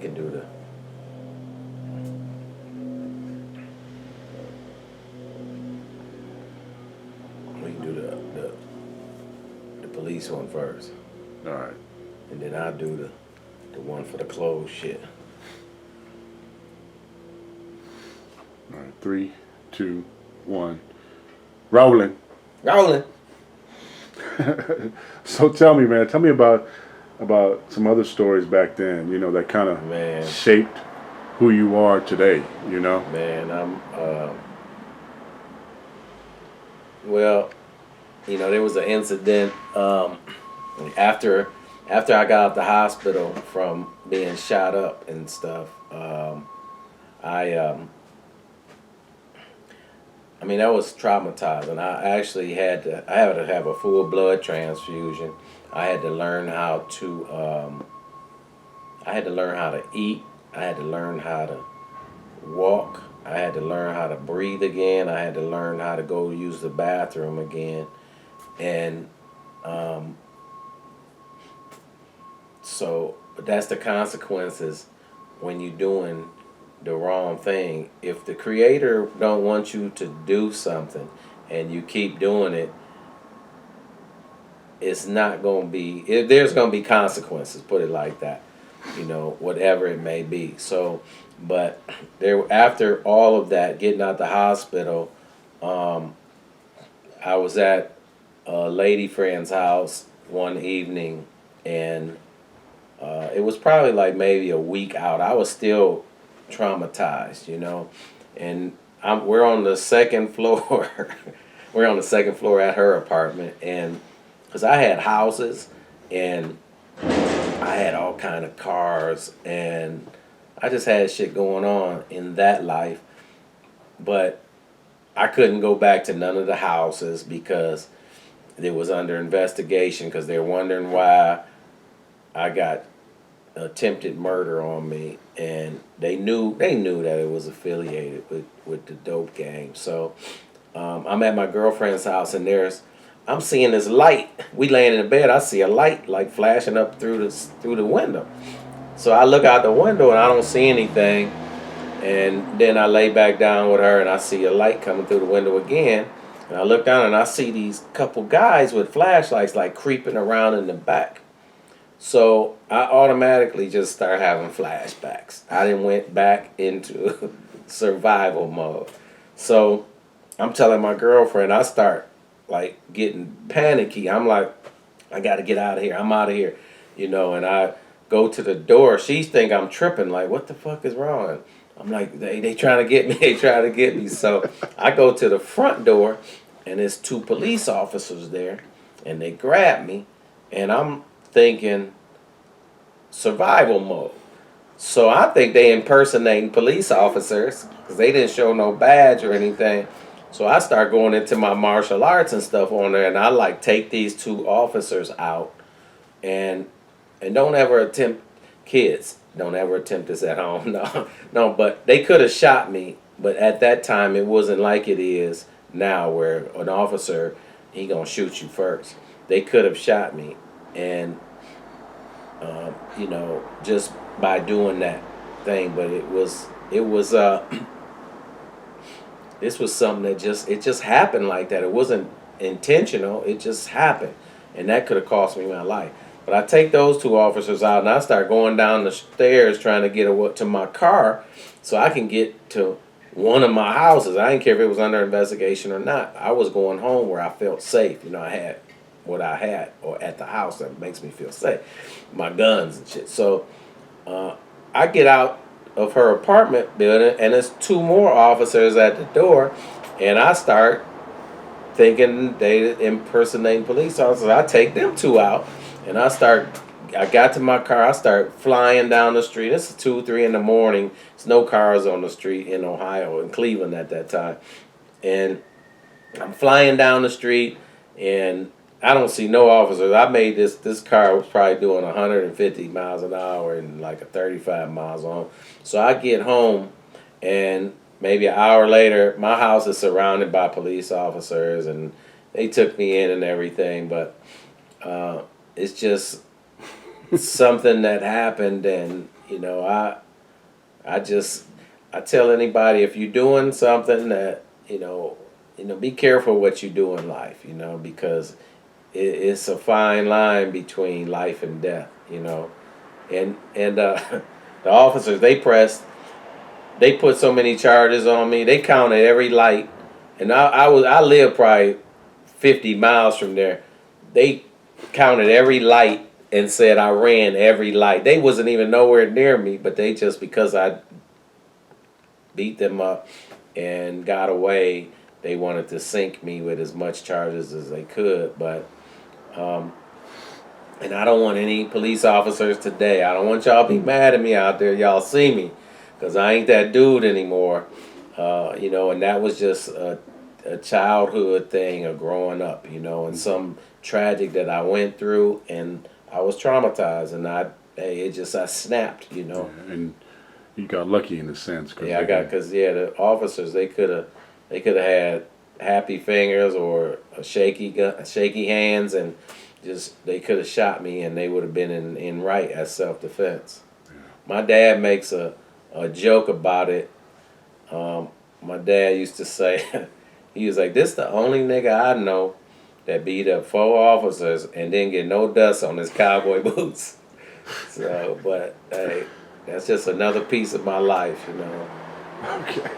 can do the police one first, All right. and then I'll do the one for the clothes shit. All right. 3, 2, 1. Rolling. Rolling. So tell me, man. Tell me about some other stories back then. You know that kind of Man. shaped who you are today. You know. Man, well, there was an incident after I got out the hospital from being shot up and stuff. I mean, I was traumatized, and I had to have a full blood transfusion. I had to learn how to eat. I had to learn how to walk. I had to learn how to breathe again. I had to learn how to go use the bathroom again. And but that's the consequences when you're doing the wrong thing. If the creator don't want you to do something and you keep doing it, it's not going to be, there's going to be consequences, put it like that, whatever it may be. So, but after all of that, getting out the hospital, I was at a lady friend's house one evening, and it was probably like maybe a week out. I was still traumatized, and we're on the second floor. We're on the second floor at her apartment, and because I had houses and I had all kind of cars, and I just had shit going on in that life, but I couldn't go back to none of the houses because it was under investigation, because they're wondering why I got attempted murder on me, and they knew that it was affiliated with the dope gang. So I'm at my girlfriend's house, and I'm seeing this light. We laying in the bed. I see a light like flashing up through the window. So I look out the window and I don't see anything. And then I lay back down with her and I see a light coming through the window again. And I look down and I see these couple guys with flashlights like creeping around in the back. So I automatically just start having flashbacks. I then went back into survival mode. So I'm telling my girlfriend, I start like getting panicky. I'm like, I got to get out of here. I'm out of here, and I go to the door. She think I'm tripping, like, what the fuck is wrong? I'm like, they trying to get me. They trying to get me. So I go to the front door, and there's 2 police officers there, and they grab me, and I'm thinking survival mode. So I think they impersonating police officers because they didn't show no badge or anything. So I start going into my martial arts and stuff on there, and I like take these 2 officers out, and don't ever attempt, kids, don't ever attempt this at home. No, but they could have shot me, but at that time it wasn't like it is now, where an officer, he gonna shoot you first. They could have shot me, and just by doing that thing, but it was this was something that just happened like that. It wasn't intentional. It just happened, and that could have cost me my life. But I take those 2 officers out, and I start going down the stairs trying to get to my car so I can get to one of my houses. I didn't care if it was under investigation or not. I was going home where I felt safe. I had what I had, or at the house that makes me feel safe, my guns and shit. So I get out of her apartment building, and there's 2 more officers at the door, and I start thinking they impersonating police officers. I take them 2 out, and I got to my car. I start flying down the street. It's 2, 3 in the morning. There's no cars on the street in Ohio, in Cleveland at that time, and I'm flying down the street, and I don't see no officers. I made this car was probably doing 150 miles an hour and like a 35 miles on. So I get home, and maybe an hour later, my house is surrounded by police officers, and they took me in and everything. But it's just something that happened, and you know, I just I tell anybody if you're doing something that be careful what you do in life, because it's a fine line between life and death, and the officers they put so many charges on me. They counted every light, and I live probably 50 miles from there. They counted every light and said I ran every light. They wasn't even nowhere near me, but they just because I beat them up and got away, they wanted to sink me with as much charges as they could. But and I don't want any police officers today. I don't want y'all to be mad at me out there. Y'all see me, because I ain't that dude anymore. And that was just a childhood thing of growing up, and some tragic that I went through, and I was traumatized, and I snapped. And you got lucky in a sense. Yeah, the officers they could have had happy fingers or shaky hands, and just they could have shot me, and they would have been in right as self defense. My dad makes a joke about it. My dad used to say, he was like, "This the only nigga I know that beat up 4 officers and didn't get no dust on his cowboy boots." So, but hey, that's just another piece of my life. Okay.